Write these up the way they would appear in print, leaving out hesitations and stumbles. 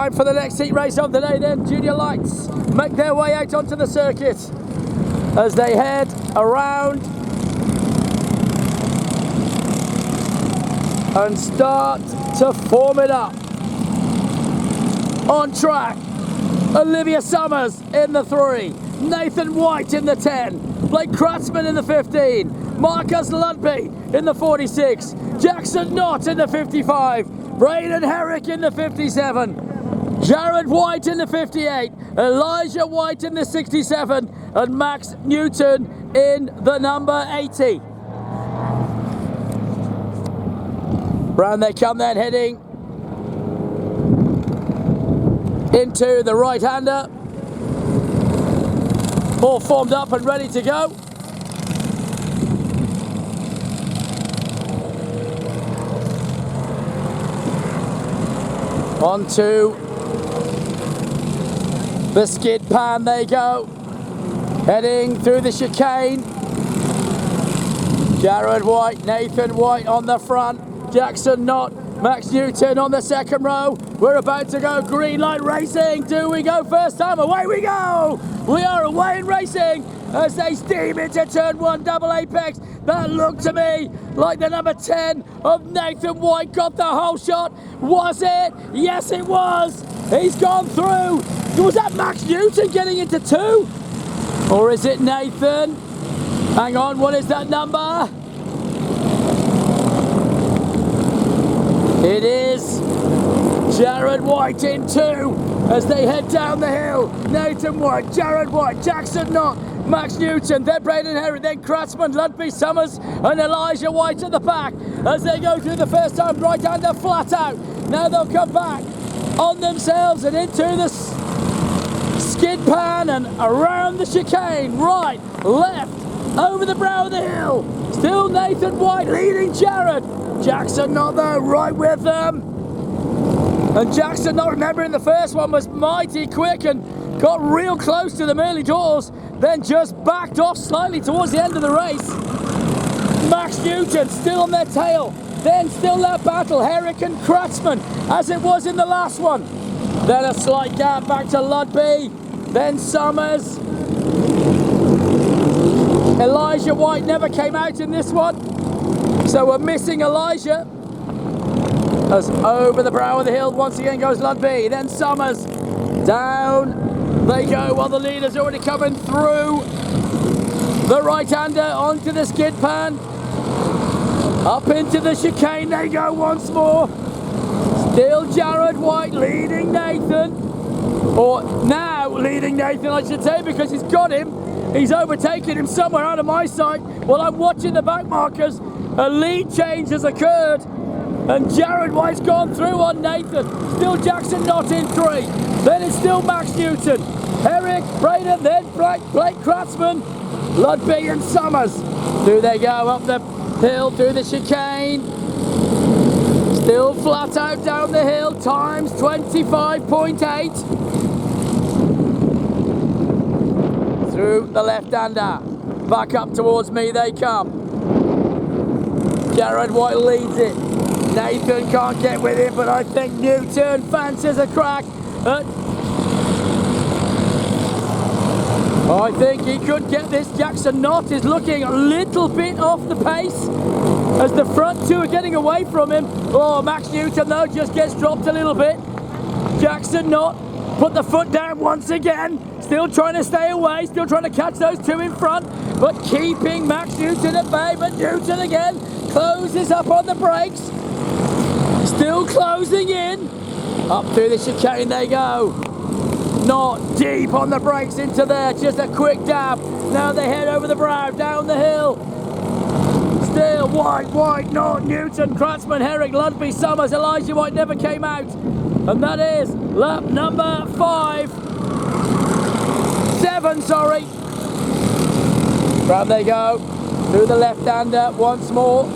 Time for the next heat race of the day then. Junior Lights make their way out onto the circuit as they head around and start to form it up. On track, Olivia Summers in the 3, Nathan White in the 10, Blake Kratzmann in the 15, Marcus Ludby in the 46, Jackson Knott in the 55, Braden Herrick in the 57, Jared White in the 58, Elijah White in the 67, and Max Newton in the number 80. Round they come then, heading into the right-hander. All formed up and ready to go. Onto the skid pan they go, heading through the chicane. Jared White, Nathan White on the front, Jackson Knott, Max Newton on the second row. We're about to go green light racing. Do we go first time? Away we go! We are away in racing as they steam into turn 1 double apex. That looked to me like the number 10 of Nathan White got the whole shot. Was it? Yes, it was. He's gone through. Was that Max Newton getting into 2? Or is it Nathan? Hang on, what is that number? It is Jared White in 2 as they head down the hill. Nathan White, Jared White, Jackson Knott, Max Newton, then Braden Herrick, then Kratzmann, Ludby, Summers and Elijah White at the back as they go through the first time right-hander flat out. Now they'll come back on themselves and into the skid pan and around the chicane. Right, left, over the brow of the hill. Still Nathan White leading Jared. Jackson Knott though, right with them. And Jackson Knott, remembering the first one was mighty quick and got real close to them early doors, then just backed off slightly towards the end of the race. Max Newton still on their tail. Then still that battle, Herrick and Kratzmann, as it was in the last one. Then a slight gap back to Ludby, then Summers. Elijah White never came out in this one, so we're missing Elijah. As over the brow of the hill once again goes Ludby, then Summers. Down they go while the leader's already coming through the right-hander onto the skid pan. Up into the chicane they go once more. Still Jared White leading Nathan. Or now leading Nathan, I should say, because he's got him. He's overtaken him somewhere out of my sight. While I'm watching the back markers, a lead change has occurred. And Jared White's gone through on Nathan. Still Jackson Knott in 3. Then it's still Max Newton. Herrick, Braden, then Blake Kratzmann, Ludby and Summers. Through they go up the hill, through the chicane. Still flat out down the hill, times 25.8. Through the left-hander. Back up towards me they come. Jared White leads it. Nathan can't get with it, but I think Newton fancies a crack. I think he could get this. Jackson Knott is looking a little bit off the pace as the front two are getting away from him. Oh, Max Newton though just gets dropped a little bit. Jackson Knott put the foot down once again. Still trying to stay away, still trying to catch those two in front, but keeping Max Newton at bay. But Newton again closes up on the brakes. Still closing in. Up through the chicane they go. Not deep on the brakes into there, just a quick dab. Now they head over the brow, down the hill. Still White, Knott, Newton, Kratzmann, Herrick, Ludby, Summers, Elijah White never came out. And that is lap number 7, sorry. Round they go, through the left-hander once more.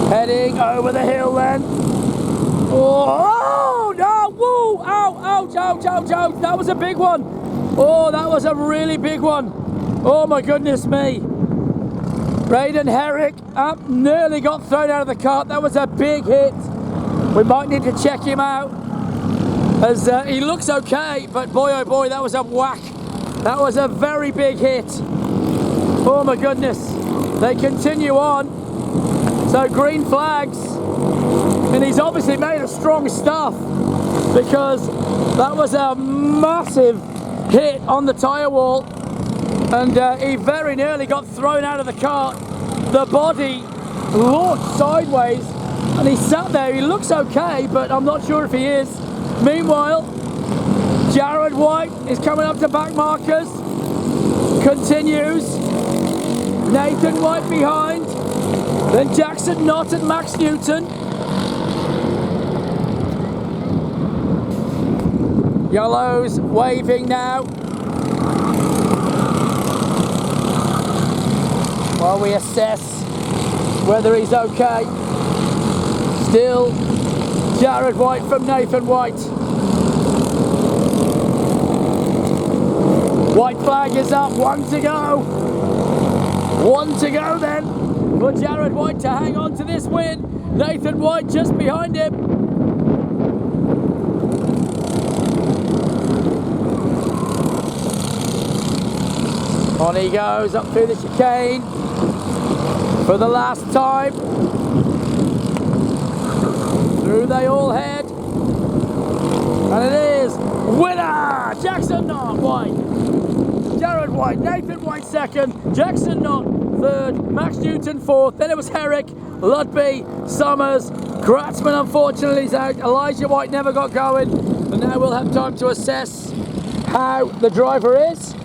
Heading over the hill then. Oh, no, woo, ouch, that was a big one. Oh, that was a really big one. Oh my goodness me. Braden Herrick up, nearly got thrown out of the cart. That was a big hit. We might need to check him out. as he looks okay, but boy oh boy, that was a whack. That was a very big hit. Oh my goodness. They continue on. So green flags. And he's obviously made a strong stuff, because that was a massive hit on the tyre wall. And he very nearly got thrown out of the car. The body launched sideways and he sat there. He looks okay, but I'm not sure if he is. Meanwhile, Jared White is coming up to back markers. Continues. Nathan White behind. Then Jackson Knott and Max Newton. Yellow's waving now. While we assess whether he's okay. Still Jared White from Nathan White. White flag is up, 1 to go. 1 to go then for Jared White to hang on to this win. Nathan White just behind him. On he goes up through the chicane for the last time. Through they all head. And it is winner! Jackson Knott White. Jared White, Nathan White second, Jackson Knott third, Max Newton fourth, then it was Herrick, Ludby, Summers, Kratzmann unfortunately is out, Elijah White never got going, and now we'll have time to assess how the driver is.